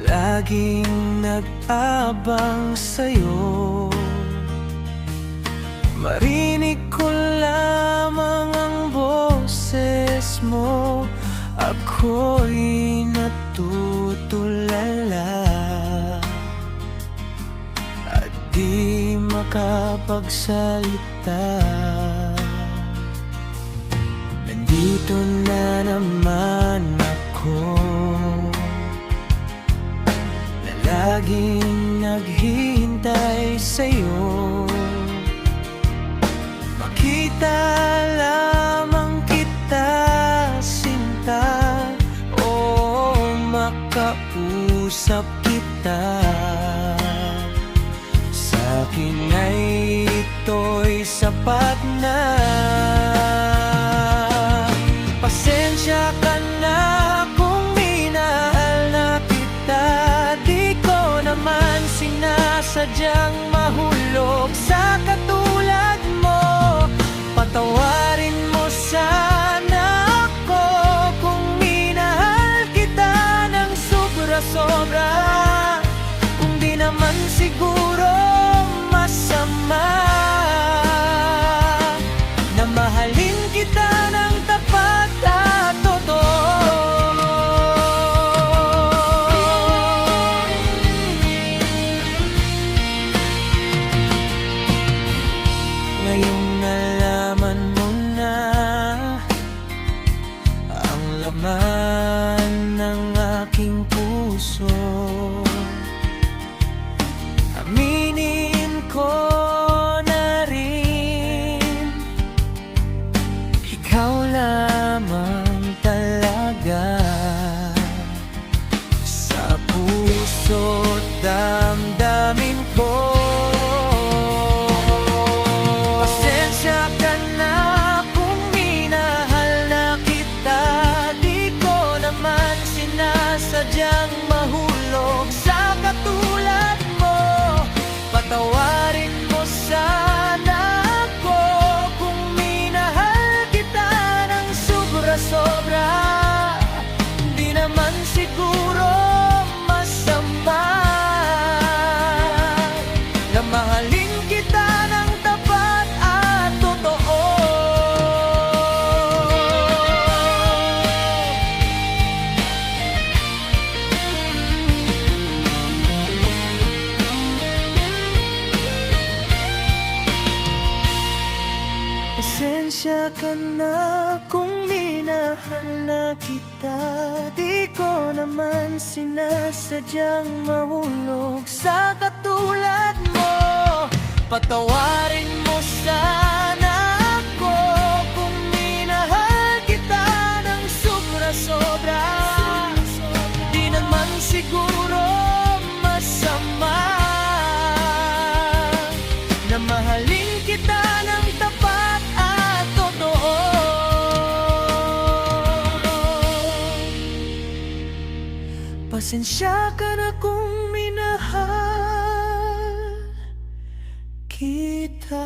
laging nag-abang sa'yo. Marinig ko lamang ang boses mo, ako'y natutulala at di makapagsalita. Nandito na naman ako, na laging naghihintay sa'yo. Makita lamang kita, sinta, o makausap kita. Sa'kin ay ito'y sapat na. Pasensya ka na kung minahal na kita, di ko naman sinasadyang mahulog sa katulad mo. Patawarin mo sana ako kung minahal kita ng sobra-sobra. Kung di naman siguro masama na mahalin kita ng tapat at totoo. Ngayong nalaman mo na ang laman ng aking puso, aminin ko na rin, ikaw lamang talaga. Sa puso't damdamin ko, pasensya ka na kung minahal na kita, di ko naman sinasadyang mahulog sa katulad mo. Patawarin mo sana ako kung minahal kita ng sobra-sobra. Di naman siguro masama na mahalin kita ng tapat at totoo. Pasensya ka na kung minahal na kita, di ko naman sinasadyang mahulog sa katulad mo. Patawarin mo sana ako kung minahal kita ng sobra-sobra. Di naman siguro masama na mahalin kita ng tapat at totoo. Pasensya ka na kung minahal kita.